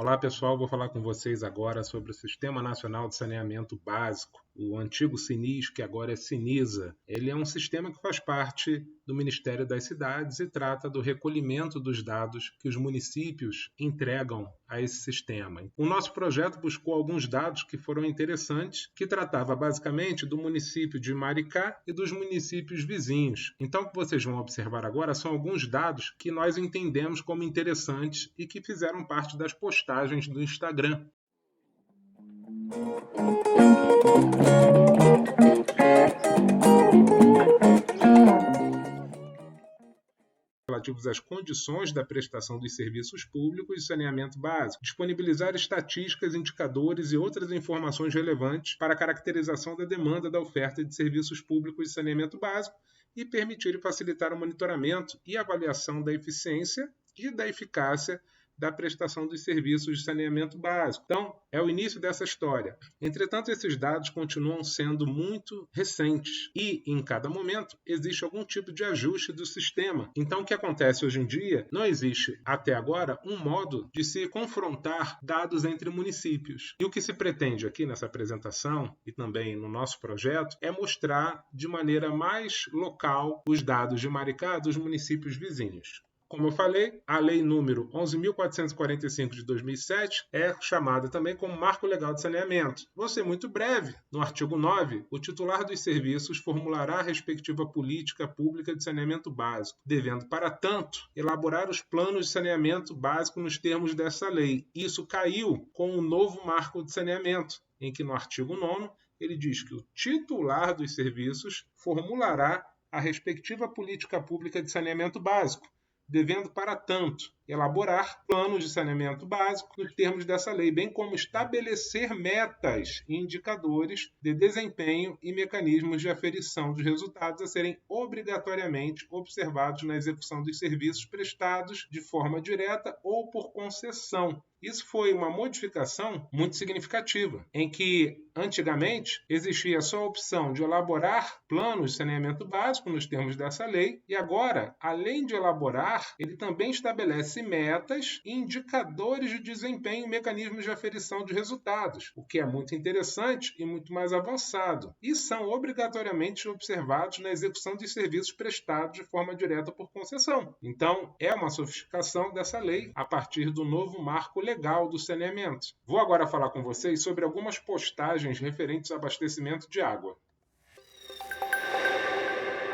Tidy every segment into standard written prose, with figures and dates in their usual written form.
Olá pessoal, vou falar com vocês agora sobre o Sistema Nacional de Saneamento Básico, o antigo SINIS, que agora é SINISA. Ele é um sistema que faz parte do Ministério das Cidades e trata do recolhimento dos dados que os municípios entregam a esse sistema. O nosso projeto buscou alguns dados que foram interessantes, que tratava basicamente do município de Maricá e dos municípios vizinhos. Então, o que vocês vão observar agora são alguns dados que nós entendemos como interessantes e que fizeram parte das postagens do Instagram. Relativos às condições da prestação dos serviços públicos de saneamento básico, disponibilizar estatísticas, indicadores e outras informações relevantes para a caracterização da demanda da oferta de serviços públicos de saneamento básico e permitir e facilitar o monitoramento e avaliação da eficiência e da eficácia da prestação dos serviços de saneamento básico. Então, é o início dessa história. Entretanto, esses dados continuam sendo muito recentes e, em cada momento, existe algum tipo de ajuste do sistema. Então, o que acontece hoje em dia, não existe, até agora, um modo de se confrontar dados entre municípios. E o que se pretende aqui nessa apresentação e também no nosso projeto é mostrar de maneira mais local os dados de Maricá dos municípios vizinhos. Como eu falei, a Lei número 11.445 de 2007 é chamada também como Marco Legal de Saneamento. Vou ser muito breve. No artigo 9, o titular dos serviços formulará a respectiva política pública de saneamento básico, devendo, para tanto, elaborar os planos de saneamento básico nos termos dessa lei. Isso caiu com o novo Marco de Saneamento, em que no artigo 9 ele diz que o titular dos serviços formulará a respectiva política pública de saneamento básico, devendo, para tanto, elaborar planos de saneamento básico nos termos dessa lei, bem como estabelecer metas e indicadores de desempenho e mecanismos de aferição dos resultados a serem obrigatoriamente observados na execução dos serviços prestados de forma direta ou por concessão. Isso foi uma modificação muito significativa, em que, antigamente, existia só a opção de elaborar planos de saneamento básico nos termos dessa lei, e agora, além de elaborar, ele também estabelece metas e indicadores de desempenho e mecanismos de aferição de resultados, o que é muito interessante e muito mais avançado, e são obrigatoriamente observados na execução de serviços prestados de forma direta por concessão. Então, é uma sofisticação dessa lei a partir do novo marco legal do saneamento. Vou agora falar com vocês sobre algumas postagens referentes ao abastecimento de água.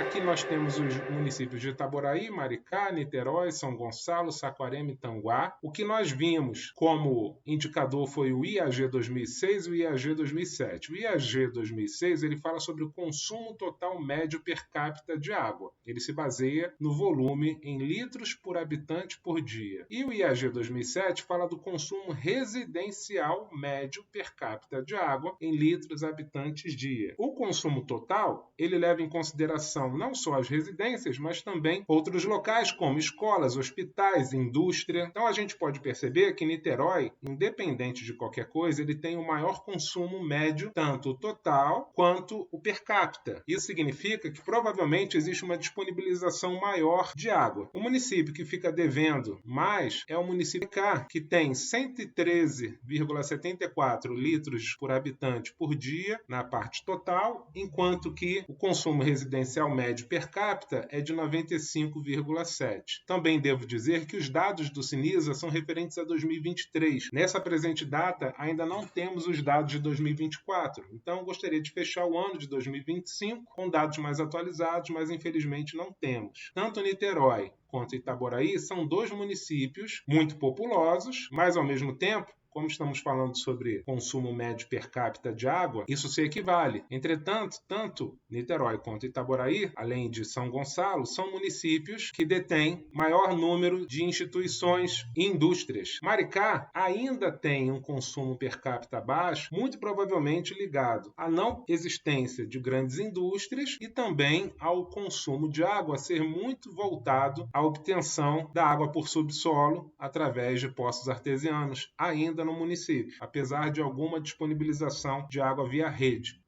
Aqui nós temos os municípios de Itaboraí, Maricá, Niterói, São Gonçalo, Saquarema e Tanguá. O que nós vimos como indicador foi o IAG 2006 e o IAG 2007. O IAG 2006 ele fala sobre o consumo total médio per capita de água. Ele se baseia no volume em litros por habitante por dia. E o IAG 2007 fala do consumo residencial médio per capita de água em litros habitantes dia. O consumo total ele leva em consideração não só as residências, mas também outros locais como escolas, hospitais, indústria. Então a gente pode perceber que Niterói, independente de qualquer coisa, ele tem o maior consumo médio, tanto o total quanto o per capita. Isso significa que provavelmente existe uma disponibilização maior de água. O município que fica devendo mais é o município K, que tem 113,74 litros por habitante por dia na parte total, enquanto que o consumo residencial médio per capita é de 95,7. Também devo dizer que os dados do SINISA são referentes a 2023. Nessa presente data, ainda não temos os dados de 2024. Então, gostaria de fechar o ano de 2025 com dados mais atualizados, mas infelizmente não temos. Tanto Niterói quanto Itaboraí são dois municípios muito populosos, mas ao mesmo tempo, como estamos falando sobre consumo médio per capita de água, isso se equivale. Entretanto, tanto Niterói quanto Itaboraí, além de São Gonçalo, são municípios que detêm maior número de instituições e indústrias. Maricá ainda tem um consumo per capita baixo, muito provavelmente ligado à não existência de grandes indústrias e também ao consumo de água ser muito voltado à obtenção da água por subsolo através de poços artesianos, ainda no município, apesar de alguma disponibilização de água via rede.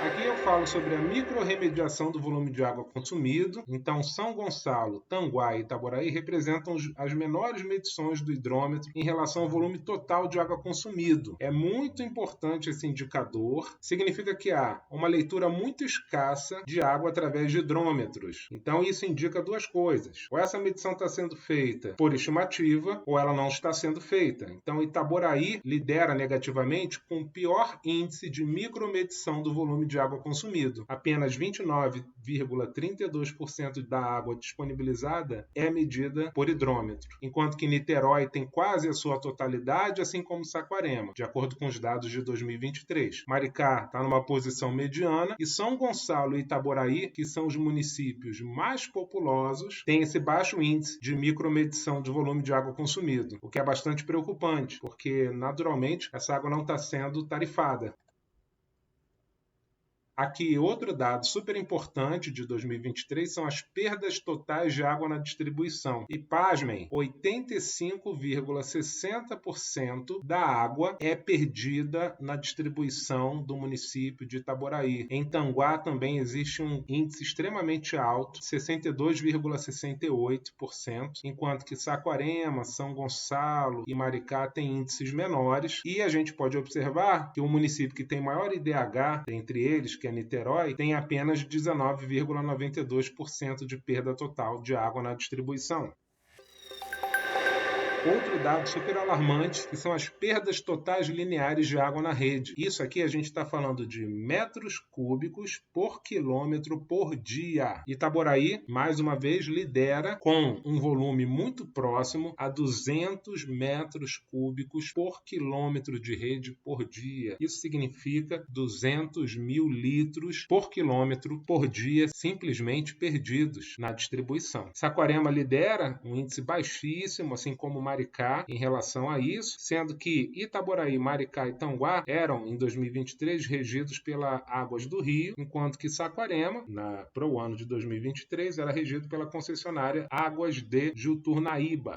Aqui eu falo sobre a microrremediação do volume de água consumido. Então, São Gonçalo, Tanguá e Itaboraí representam as menores medições do hidrômetro em relação ao volume total de água consumido. É muito importante esse indicador. Significa que há uma leitura muito escassa de água através de hidrômetros. Então, isso indica duas coisas. Ou essa medição está sendo feita por estimativa, ou ela não está sendo feita. Então, Itaboraí lidera negativamente com o pior índice de micromedição do volume de água consumido. Apenas 29,32% da água disponibilizada é medida por hidrômetro, enquanto que Niterói tem quase a sua totalidade, assim como Saquarema, de acordo com os dados de 2023. Maricá está numa posição mediana e São Gonçalo e Itaboraí, que são os municípios mais populosos, têm esse baixo índice de micromedição de volume de água consumido, o que é bastante preocupante, porque naturalmente essa água não está sendo tarifada. Aqui, outro dado super importante de 2023 são as perdas totais de água na distribuição. E, pasmem, 85,60% da água é perdida na distribuição do município de Itaboraí. Em Tanguá também existe um índice extremamente alto, 62,68%, enquanto que Saquarema, São Gonçalo e Maricá têm índices menores. E a gente pode observar que o município que tem maior IDH entre eles, que é Niterói, tem apenas 19,92% de perda total de água na distribuição. Outro dado super alarmante, que são as perdas totais lineares de água na rede. Isso aqui a gente está falando de metros cúbicos por quilômetro por dia. Itaboraí, mais uma vez, lidera com um volume muito próximo a 200 metros cúbicos por quilômetro de rede por dia. Isso significa 200 mil litros por quilômetro por dia simplesmente perdidos na distribuição. Saquarema lidera um índice baixíssimo, assim como Maricá em relação a isso, sendo que Itaboraí, Maricá e Tanguá eram, em 2023, regidos pela Águas do Rio, enquanto que Saquarema, para o ano de 2023, era regido pela concessionária Águas de Juturnaíba.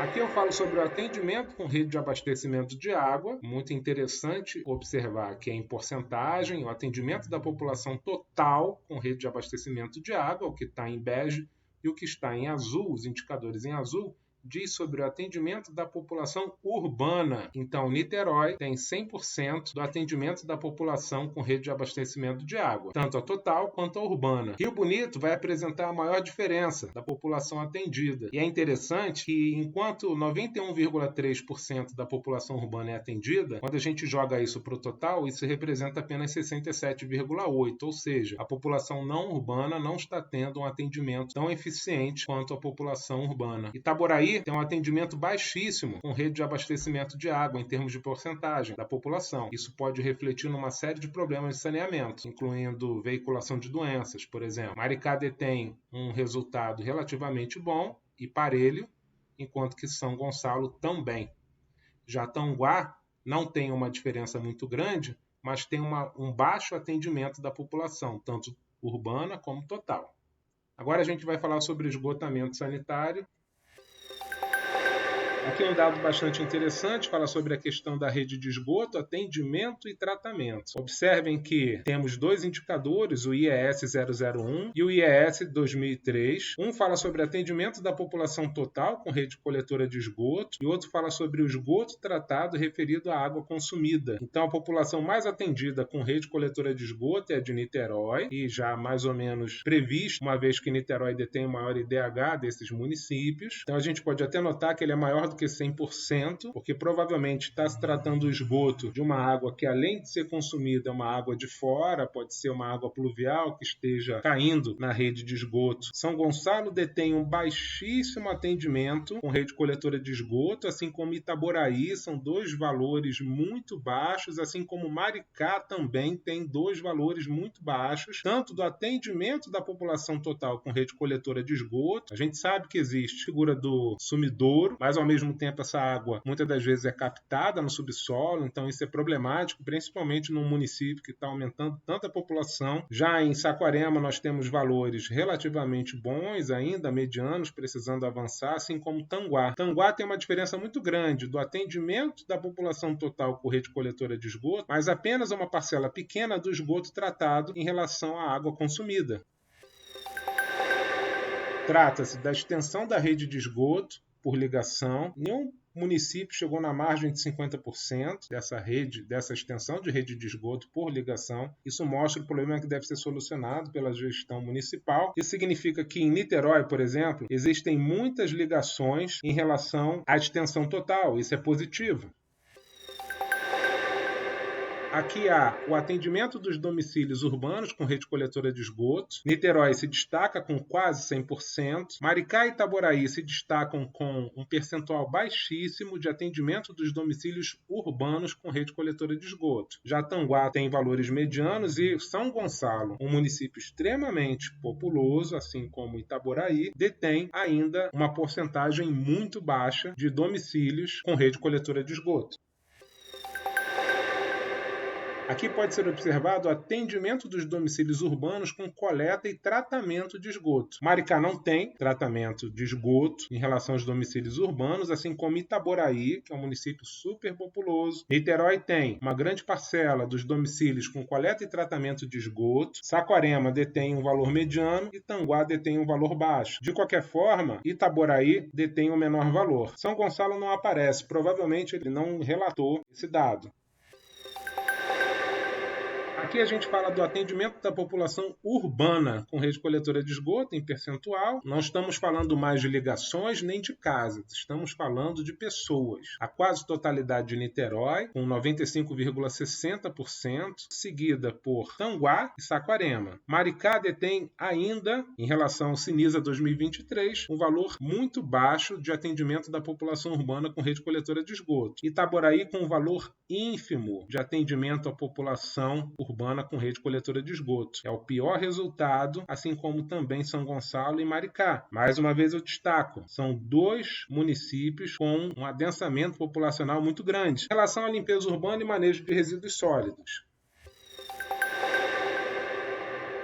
Aqui eu falo sobre o atendimento com rede de abastecimento de água. Muito interessante observar que em porcentagem, o atendimento da população total com rede de abastecimento de água, o que está em bege, e o que está em azul, os indicadores em azul, diz sobre o atendimento da população urbana. Então, Niterói tem 100% do atendimento da população com rede de abastecimento de água, tanto a total quanto a urbana. Rio Bonito vai apresentar a maior diferença da população atendida. E é interessante que, enquanto 91,3% da população urbana é atendida, quando a gente joga isso para o total, isso representa apenas 67,8%, ou seja, a população não urbana não está tendo um atendimento tão eficiente quanto a população urbana. Itaboraí tem um atendimento baixíssimo com rede de abastecimento de água em termos de porcentagem da população. Isso pode refletir numa série de problemas de saneamento, incluindo veiculação de doenças, por exemplo. Maricá detém um resultado relativamente bom e parelho, enquanto que São Gonçalo também. Já Tanguá não tem uma diferença muito grande, mas tem um baixo atendimento da população, tanto urbana como total. Agora a gente vai falar sobre esgotamento sanitário. Aqui é um dado bastante interessante, fala sobre a questão da rede de esgoto, atendimento e tratamento. Observem que temos dois indicadores, o IES 001 e o IES 2003. Um fala sobre atendimento da população total com rede coletora de esgoto e outro fala sobre o esgoto tratado referido à água consumida. Então, a população mais atendida com rede coletora de esgoto é a de Niterói, e já mais ou menos previsto, uma vez que Niterói detém o maior IDH desses municípios. Então, a gente pode até notar que ele é maior do que 100%, porque provavelmente está se tratando do esgoto de uma água que, além de ser consumida, é uma água de fora, pode ser uma água pluvial que esteja caindo na rede de esgoto. São Gonçalo detém um baixíssimo atendimento com rede coletora de esgoto, assim como Itaboraí, são dois valores muito baixos, assim como Maricá também tem dois valores muito baixos, tanto do atendimento da população total com rede coletora de esgoto. A gente sabe que existe a figura do sumidouro, mas ao mesmo mesmo tempo essa água muitas das vezes é captada no subsolo, então isso é problemático, principalmente num município que está aumentando tanto a população. Já em Saquarema nós temos valores relativamente bons ainda, medianos, precisando avançar, assim como Tanguá. Tanguá tem uma diferença muito grande do atendimento da população total com rede coletora de esgoto, mas apenas uma parcela pequena do esgoto tratado em relação à água consumida. Trata-se da extensão da rede de esgoto por ligação. Nenhum município chegou na margem de 50% dessa extensão de rede de esgoto por ligação. Isso mostra o problema que deve ser solucionado pela gestão municipal. Isso significa que em Niterói, por exemplo, existem muitas ligações em relação à extensão total. Isso é positivo. Aqui há o atendimento dos domicílios urbanos com rede coletora de esgoto. Niterói se destaca com quase 100%. Maricá e Itaboraí se destacam com um percentual baixíssimo de atendimento dos domicílios urbanos com rede coletora de esgoto. Já Tanguá tem valores medianos e São Gonçalo, um município extremamente populoso, assim como Itaboraí, detém ainda uma porcentagem muito baixa de domicílios com rede coletora de esgoto. Aqui pode ser observado o atendimento dos domicílios urbanos com coleta e tratamento de esgoto. Maricá não tem tratamento de esgoto em relação aos domicílios urbanos, assim como Itaboraí, que é um município super populoso. Niterói tem uma grande parcela dos domicílios com coleta e tratamento de esgoto. Saquarema detém um valor mediano e Tanguá detém um valor baixo. De qualquer forma, Itaboraí detém um menor valor. São Gonçalo não aparece, provavelmente ele não relatou esse dado. Aqui a gente fala do atendimento da população urbana com rede coletora de esgoto em percentual. Não estamos falando mais de ligações nem de casas, estamos falando de pessoas. A quase totalidade de Niterói, com 95,60%, seguida por Tanguá e Saquarema. Maricá detém ainda, em relação ao Sinisa 2023, um valor muito baixo de atendimento da população urbana com rede coletora de esgoto. Itaboraí com um valor ínfimo de atendimento à população urbana com rede coletora de esgoto. É o pior resultado, assim como também São Gonçalo e Maricá. Mais uma vez eu destaco, são dois municípios com um adensamento populacional muito grande. Em relação à limpeza urbana e manejo de resíduos sólidos.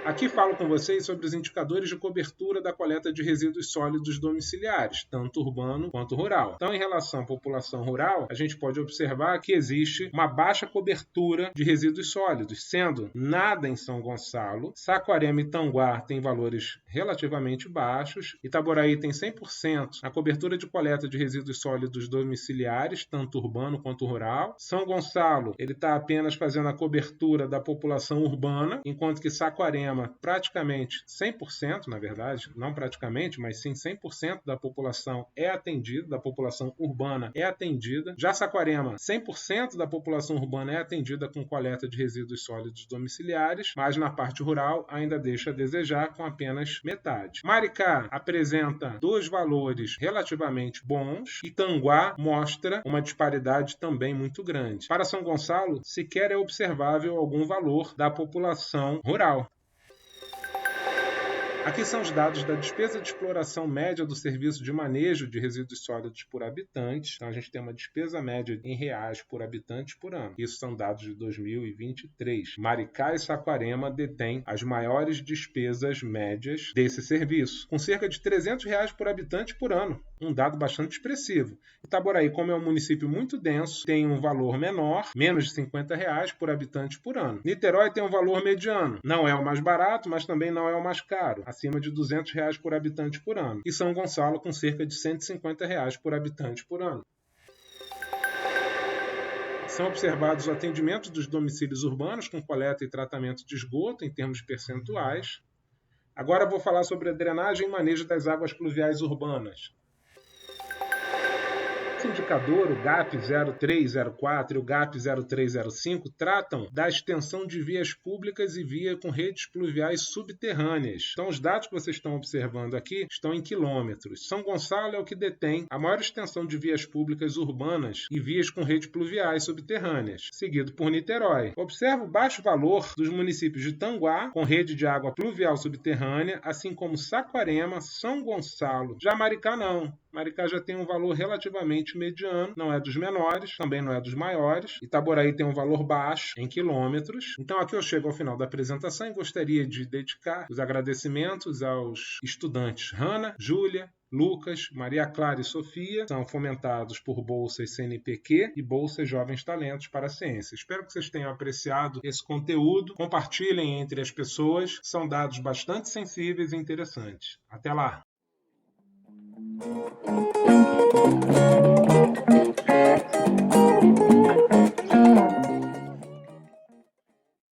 Aqui falo com vocês sobre os indicadores de cobertura da coleta de resíduos sólidos domiciliares, tanto urbano quanto rural. Então, em relação à população rural, a gente pode observar que existe uma baixa cobertura de resíduos sólidos, sendo nada em São Gonçalo, Saquarema e Tanguá têm valores relativamente baixos, Itaboraí tem 100% a cobertura de coleta de resíduos sólidos domiciliares, tanto urbano quanto rural. São Gonçalo, ele está apenas fazendo a cobertura da população urbana, enquanto que Saquarema praticamente 100%, na verdade, não praticamente, mas sim 100% da população é atendida, da população urbana é atendida. Já Saquarema, 100% da população urbana é atendida com coleta de resíduos sólidos domiciliares, mas na parte rural ainda deixa a desejar com apenas metade. Maricá apresenta dois valores relativamente bons e Tanguá mostra uma disparidade também muito grande. Para São Gonçalo, sequer é observável algum valor da população rural. Aqui são os dados da despesa de exploração média do serviço de manejo de resíduos sólidos por habitante. Então, a gente tem uma despesa média em reais por habitante por ano. Isso são dados de 2023. Maricá e Saquarema detêm as maiores despesas médias desse serviço, com cerca de R$300 por habitante por ano. Um dado bastante expressivo. Itaboraí, como é um município muito denso, tem um valor menor, menos de R$50 por habitante por ano. Niterói tem um valor mediano. Não é o mais barato, mas também não é o mais caro, acima de R$200 por habitante por ano. E São Gonçalo com cerca de R$150 por habitante por ano. São observados o atendimento dos domicílios urbanos com coleta e tratamento de esgoto em termos percentuais. Agora vou falar sobre a drenagem e manejo das águas pluviais urbanas. Esse indicador, o GAP 0304 e o GAP 0305, tratam da extensão de vias públicas e via com redes pluviais subterrâneas. Então, os dados que vocês estão observando aqui estão em quilômetros. São Gonçalo é o que detém a maior extensão de vias públicas urbanas e vias com redes pluviais subterrâneas, seguido por Niterói. Observe o baixo valor dos municípios de Tanguá, com rede de água pluvial subterrânea, assim como Saquarema, São Gonçalo. Já Maricá não. Maricá já tem um valor relativamente índice mediano, não é dos menores, também não é dos maiores. Itaboraí tem um valor baixo em quilômetros. Então aqui eu chego ao final da apresentação e gostaria de dedicar os agradecimentos aos estudantes Hanna, Júlia, Lucas, Maria Clara e Sofia, são fomentados por bolsas CNPq e bolsas Jovens Talentos para a Ciência. Espero que vocês tenham apreciado esse conteúdo. Compartilhem entre as pessoas. São dados bastante sensíveis e interessantes. Até lá!